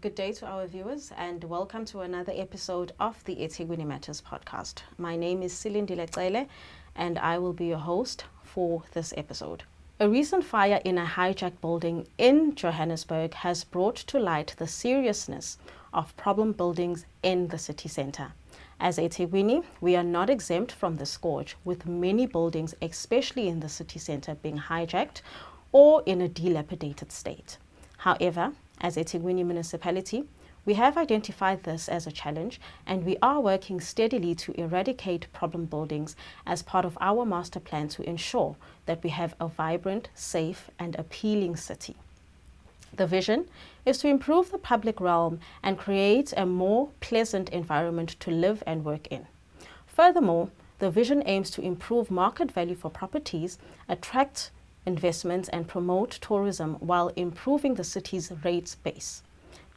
Good day to our viewers and welcome to another episode of the eThekwini Matters podcast. My name is Ilekelele and I will be your host for this episode. A recent fire in a hijacked building in Johannesburg has brought to light the seriousness of problem buildings in the city centre. As eThekwini, we are not exempt from the scourge, with many buildings, especially in the city centre, being hijacked or in a dilapidated state. However, as eThekwini municipality, we have identified this as a challenge and we are working steadily to eradicate problem buildings as part of our master plan to ensure that we have a vibrant, safe and appealing city. The vision is to improve the public realm and create a more pleasant environment to live and work in. Furthermore, the vision aims to improve market value for properties, attract investments and promote tourism while improving the city's rates base.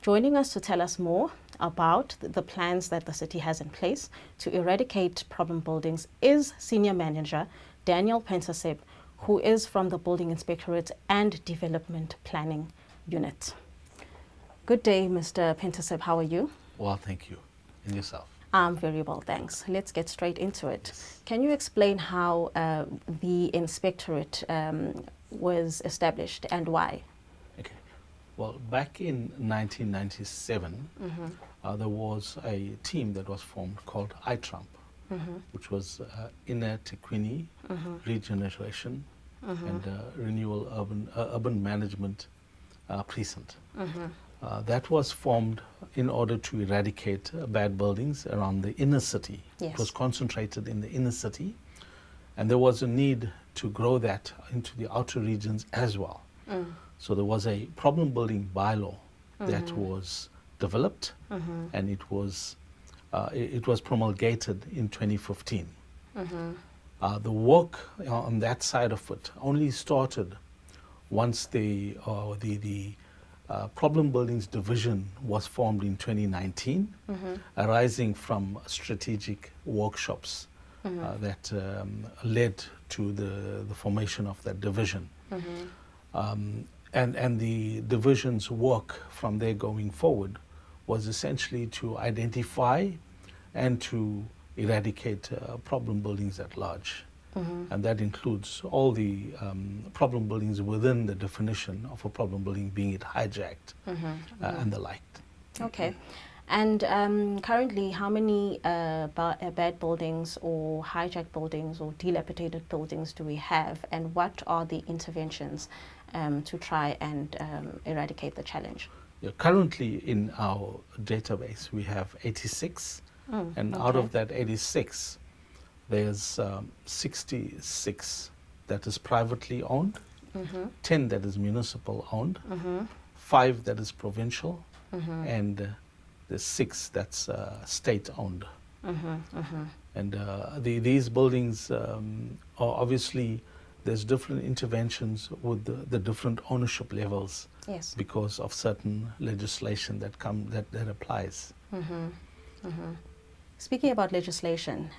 Joining us to tell us more about the plans that the city has in place to eradicate problem buildings is Senior Manager Daniel Pentasaib, who is from the Building Inspectorate and Development Planning Unit. Good day, Mr. Pentasaib. How are you? Well, thank you. And yourself? I'm very well, thanks. Let's get straight into it. Can you explain how the Inspectorate was established and why? Okay. Well, back in 1997, there was a team that was formed called iTrump, which was eThekwini Regeneration and Renewal Urban Management Precinct. That was formed in order to eradicate bad buildings around the inner city. Yes. It was concentrated in the inner city, and there was a need to grow that into the outer regions as well. So there was a problem building bylaw that was developed, and it was promulgated in 2015. The work on that side of it only started once the Problem Buildings Division was formed in 2019, arising from strategic workshops that led to the formation of that division. And the division's work from there going forward was essentially to identify and to eradicate problem buildings at large. And that includes all the problem buildings within the definition of a problem building, being it hijacked and the like. Okay. And currently, how many bad buildings or hijacked buildings or dilapidated buildings do we have, and what are the interventions to try and eradicate the challenge? Yeah, currently in our database, we have 86, and out of that 86, there's 66 that is privately owned, 10 that is municipal owned, 5 that is provincial, and there's 6 that's state owned. And these buildings are obviously, there's different interventions with the different ownership levels. Yes. Because of certain legislation that applies. Speaking about legislation,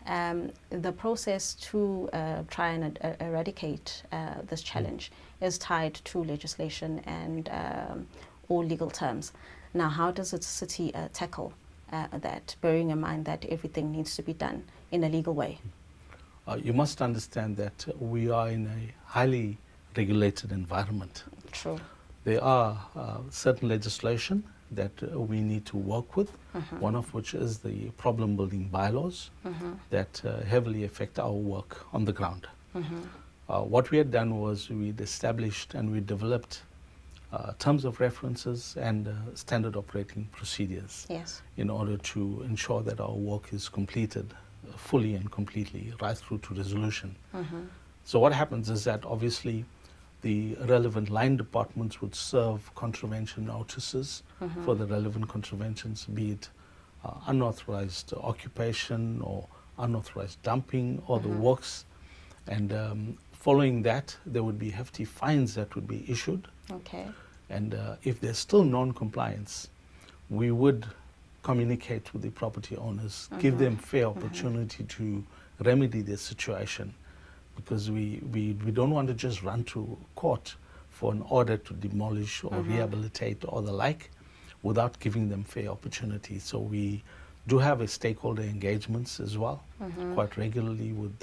the process to try and eradicate this challenge is tied to legislation and or legal terms. Now, how does the city tackle that, bearing in mind that everything needs to be done in a legal way? You must understand that we are in a highly regulated environment. True. There are certain legislation that we need to work with, one of which is the problem building bylaws that heavily affect our work on the ground. What we had done was we'd established and we developed terms of references and standard operating procedures. Yes. In order to ensure that our work is completed fully and completely right through to resolution. So what happens is that obviously the relevant line departments would serve contravention notices for the relevant contraventions, be it unauthorized occupation or unauthorized dumping or the works. And following that, there would be hefty fines that would be issued. Okay. And if there's still non-compliance, we would communicate with the property owners, give them fair opportunity to remedy their situation. Because we don't want to just run to court for an order to demolish or rehabilitate or the like. without giving them fair opportunity. So we do have a stakeholder engagements as well, quite regularly with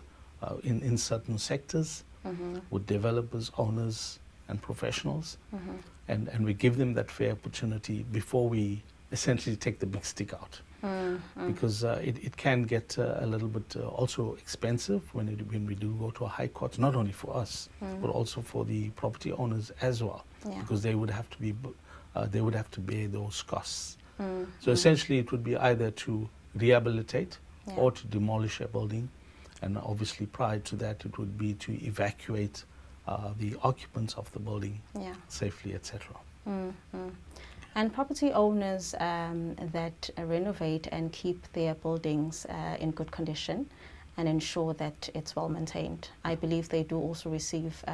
in certain sectors, with developers, owners, and professionals, and we give them that fair opportunity before we essentially take the big stick out, because it can get a little bit also expensive when we do go to a high court, not only for us but also for the property owners as well, because they would have to bear those costs. So essentially it would be either to rehabilitate or to demolish a building, and obviously prior to that it would be to evacuate the occupants of the building safely, etc. And property owners that renovate and keep their buildings in good condition and ensure that it's well maintained, I believe they do also receive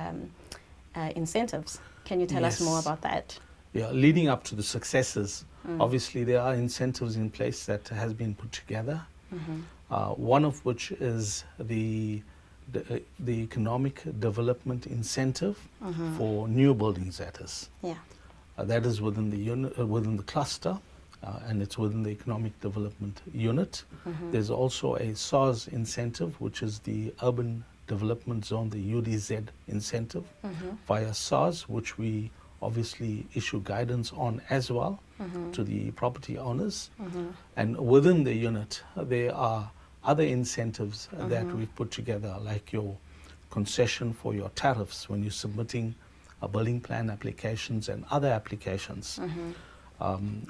incentives. Can you tell us more about that? Yeah, leading up to the successes, obviously there are incentives in place that has been put together. One of which is the economic development incentive for new buildings, that is. That is within the unit, within the cluster, and it's within the economic development unit. There's also a SARS incentive, which is the urban development zone, the UDZ incentive via SARS, which we obviously issue guidance on as well to the property owners. And within the unit, there are other incentives that we've put together, like your concession for your tariffs when you're submitting building plan applications and other applications.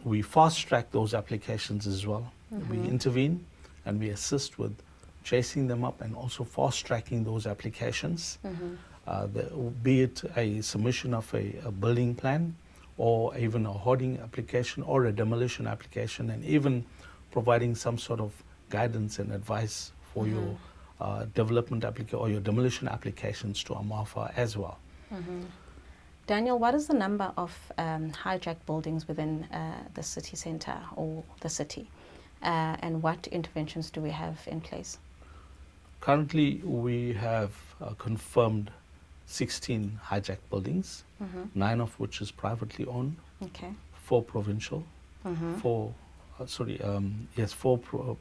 We fast track those applications as well. We intervene and we assist with chasing them up and also fast tracking those applications, be it a submission of a building plan or even a hoarding application or a demolition application, and even providing some sort of guidance and advice for your development application or your demolition applications to AMAFA as well. Daniel, what is the number of hijacked buildings within the city centre or the city, and what interventions do we have in place? Currently, we have confirmed 16 hijacked buildings, 9 of which is privately owned, 4 provincial, 4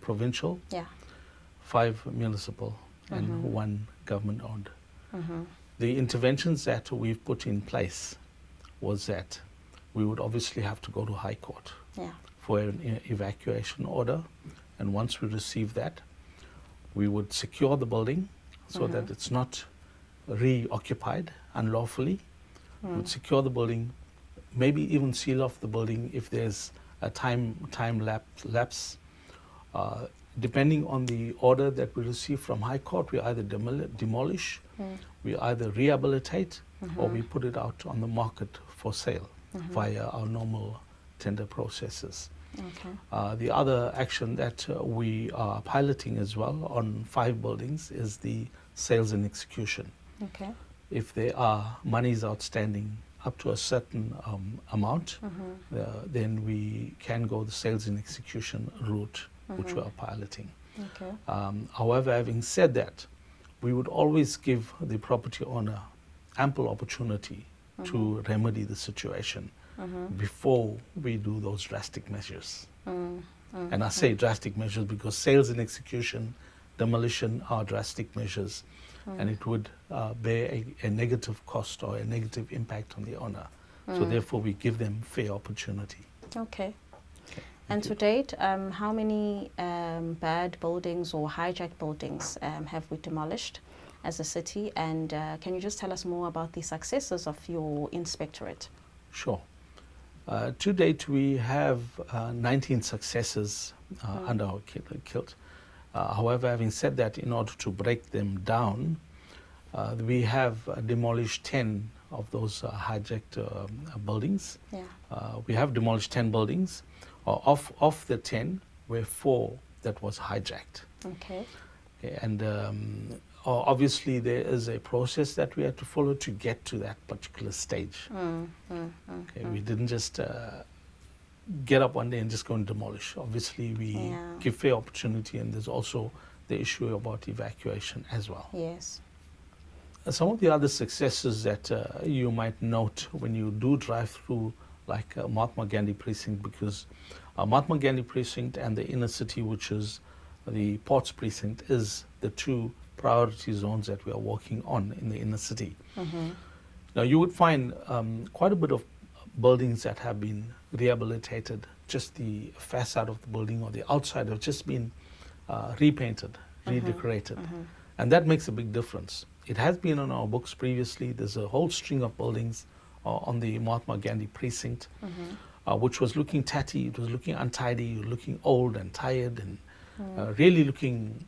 provincial, 5 municipal, and 1 government owned. The interventions that we've put in place was that we would obviously have to go to High Court for an evacuation order, and once we receive that, we would secure the building so that it's not reoccupied unlawfully. We would secure the building, maybe even seal off the building if there's a time lapse. Depending on the order that we receive from High Court, we either demolish, we either rehabilitate, or we put it out on the market for sale via our normal tender processes. The other action that we are piloting as well on 5 buildings is the sales and execution. If there are monies outstanding up to a certain amount, then we can go the sales and execution route, which we are piloting. However, having said that, we would always give the property owner ample opportunity to remedy the situation before we do those drastic measures. And I say drastic measures because sales and execution, demolition are drastic measures, and it would bear a negative cost or a negative impact on the owner. So therefore we give them fair opportunity. And to date, how many bad buildings or hijacked buildings have we demolished as a city? And can you just tell us more about the successes of your inspectorate? Sure. To date, we have 19 successes under our kilt. However, having said that, in order to break them down, we have demolished 10 of those hijacked buildings. We have demolished 10 buildings. Of the 10, were 4 that was hijacked. And obviously there is a process that we had to follow to get to that particular stage. We didn't just get up one day and just go and demolish. Obviously we give fair opportunity, and there's also the issue about evacuation as well. Some of the other successes that you might note when you do drive through like Mahatma Gandhi precinct, because Mahatma Gandhi precinct and the inner city, which is the Ports precinct, is the two priority zones that we are working on in the inner city. Now you would find quite a bit of buildings that have been rehabilitated, just the facade of the building or the outside have just been repainted, redecorated. And that makes a big difference. It has been on our books previously. There's a whole string of buildings on the Mahatma Gandhi precinct, which was looking tatty, it was looking untidy, looking old and tired, and really looking,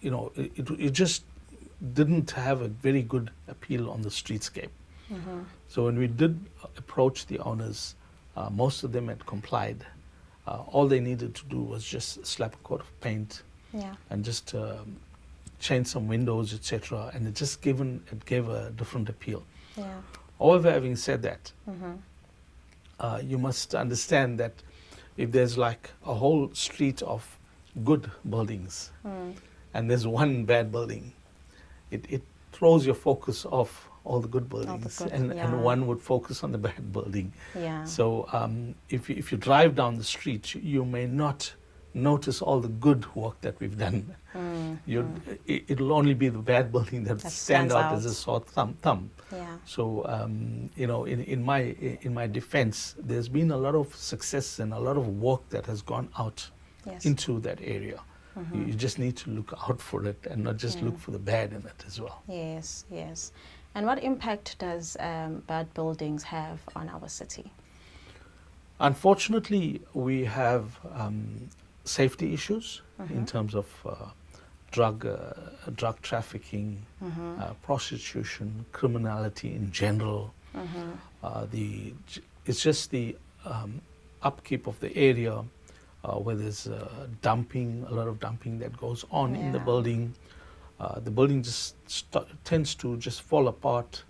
it just didn't have a very good appeal on the streetscape. So when we did approach the owners, most of them had complied. All they needed to do was just slap a coat of paint and just change some windows, etc. And it gave a different appeal. However, having said that, you must understand that if there's like a whole street of good buildings and there's one bad building, it throws your focus off all the good buildings, and one would focus on the bad building. So if you drive down the street, you may not notice all the good work that we've done. It'll only be the bad building that stands out as a sore thumb. So in my defense, there's been a lot of success and a lot of work that has gone out into that area. You just need to look out for it and not just look for the bad in it as well. Yes. And what impact does bad buildings have on our city? Unfortunately, we have safety issues in terms of drug trafficking, prostitution, criminality in general. It's just the upkeep of the area where there's a lot of dumping that goes on in the building. The building just tends to just fall apart.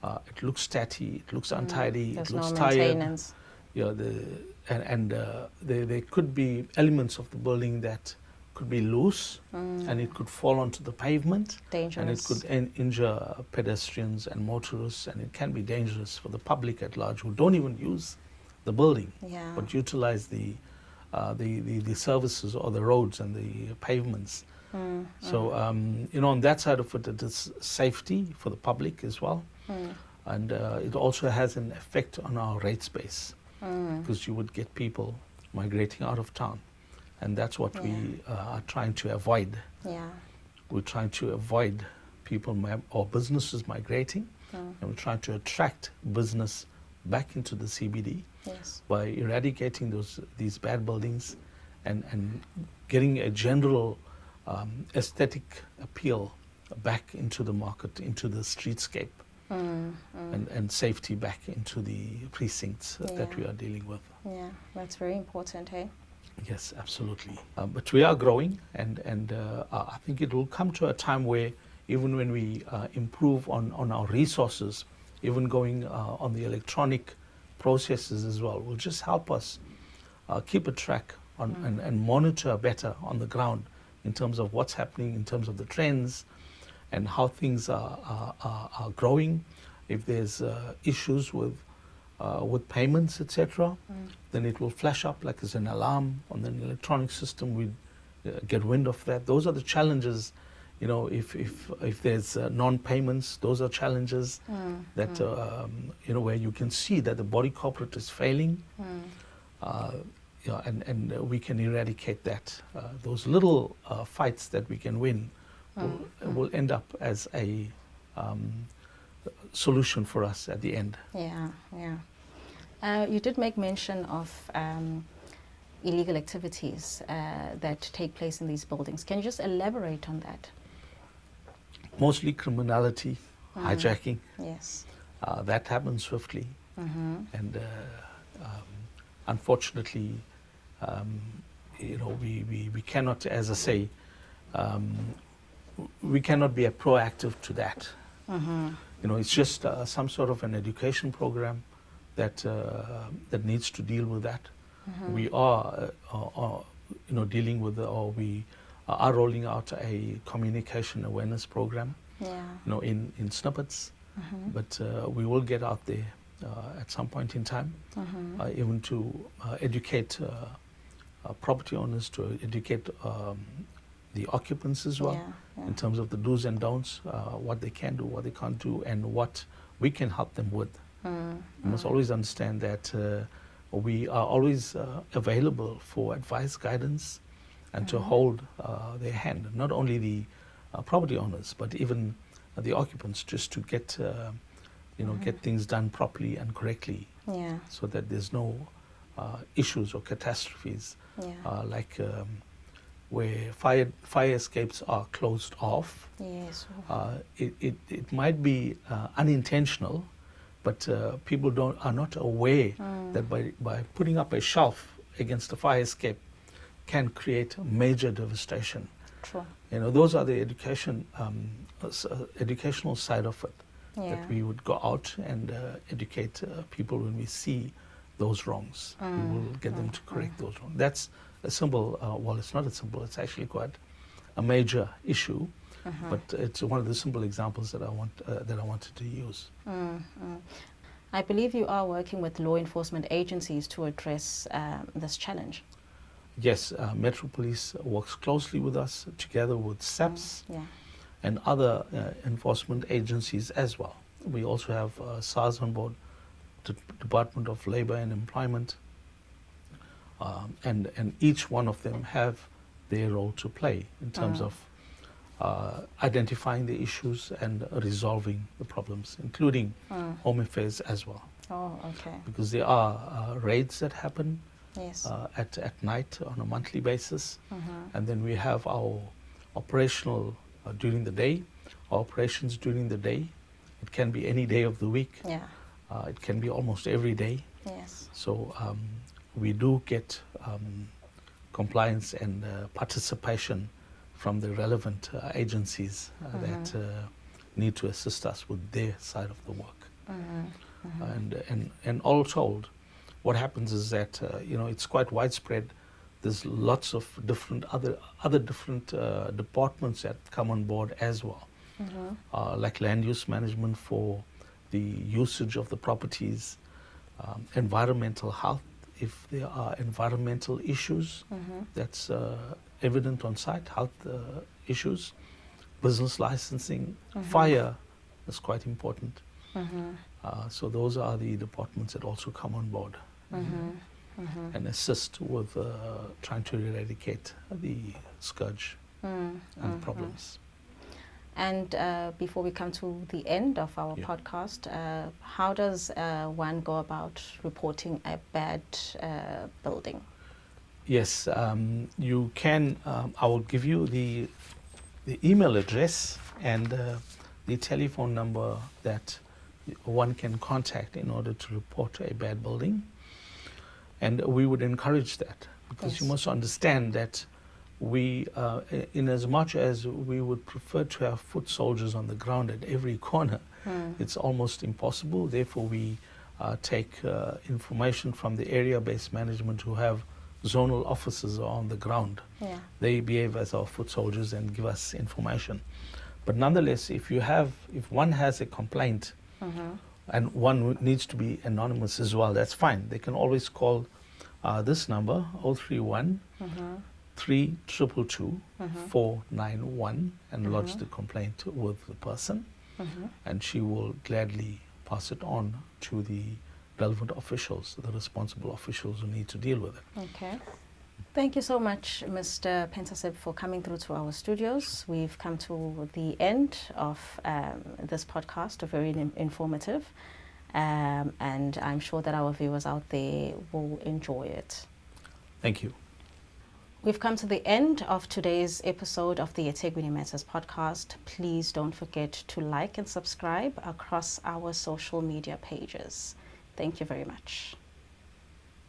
It looks tatty, it looks untidy, There's it looks no tired. maintenance. There could be elements of the building that could be loose and it could fall onto the pavement. Dangerous. And it could injure pedestrians and motorists, and it can be dangerous for the public at large who don't even use the building but utilize the services or the roads and the pavements. So on that side of it, it is safety for the public as well, and it also has an effect on our rate space, because you would get people migrating out of town, and that's what we are trying to avoid. We're trying to avoid people or businesses migrating, and we're trying to attract business back into the CBD by eradicating these bad buildings and getting a general aesthetic appeal back into the market, into the streetscape, and safety back into the precincts that we are dealing with. Yeah, that's very important, hey? Yes, absolutely. But we are growing, and I think it will come to a time where even when we improve on our resources, even going on the electronic processes as well, will just help us keep a track on and monitor better on the ground in terms of what's happening, in terms of the trends and how things are growing. If there's issues with payments, etc., then it will flash up like as an alarm on the electronic system. We get wind of that. Those are the challenges. If there's non-payments, those are challenges that where you can see that the body corporate is failing. And we can eradicate that. Those little fights that we can win will end up as a solution for us at the end. You did make mention of illegal activities that take place in these buildings. Can you just elaborate on that? Mostly criminality, hijacking. Yes. That happens swiftly. And unfortunately, we cannot, as I say, we cannot be proactive to that. It's just some sort of an education program that needs to deal with that. We are dealing with, or we are rolling out a communication awareness program. In snippets, but we will get out there at some point in time, even to educate property owners, to educate the occupants as well, in terms of the do's and don'ts, what they can do, what they can't do, and what we can help them with. You must always understand that we are always available for advice, guidance, and to hold their hand, not only the property owners, but even the occupants, just to get get things done properly and correctly, so that there's no issues or catastrophes like where fire escapes are closed off. Yes. It might be unintentional, but people are not aware that by putting up a shelf against a fire escape can create major devastation. True. Those are the educational side of it. That we would go out and educate people when we see those wrongs. We will get them to correct those wrongs. That's a simple, well, it's not a simple, it's actually quite a major issue, but it's one of the simple examples that I wanted to use. I believe you are working with law enforcement agencies to address this challenge. Yes, Metro Police works closely with us, together with SAPS and other enforcement agencies as well. We also have SARS on board, the Department of Labor and Employment, and each one of them have their role to play in terms of identifying the issues and resolving the problems, including home affairs as well. Oh, okay. Because there are raids that happen at night on a monthly basis, and then we have our operational during the day, operations during the day. It can be any day of the week. It can be almost every day. Yes. So we do get compliance and participation from the relevant agencies that need to assist us with their side of the work. And all told, what happens is that it's quite widespread. There's lots of different other different departments that come on board as well, like land use management for the usage of the properties, environmental health, if there are environmental issues that's evident on site, health issues, business licensing, fire is quite important. So those are the departments that also come on board and assist with trying to eradicate the scourge and the problems. And before we come to the end of our podcast, how does one go about reporting a bad building? Yes, you can. I will give you the email address and the telephone number that one can contact in order to report a bad building. And we would encourage that, because you must understand that we, in as much as we would prefer to have foot soldiers on the ground at every corner, it's almost impossible. Therefore, we take information from the area-based management who have zonal officers on the ground. They behave as our foot soldiers and give us information. But nonetheless, if one has a complaint, and one needs to be anonymous as well, that's fine. They can always call this number, 031 3222 491, and lodge the complaint with the person, and she will gladly pass it on to the relevant officials, the responsible officials who need to deal with it. Okay. Thank you so much, Mr. Pentasaib, for coming through to our studios. We've come to the end of this podcast, very informative, and I'm sure that our viewers out there will enjoy it. Thank you. We've come to the end of today's episode of the eThekwini Matters podcast. Please don't forget to like and subscribe across our social media pages. Thank you very much.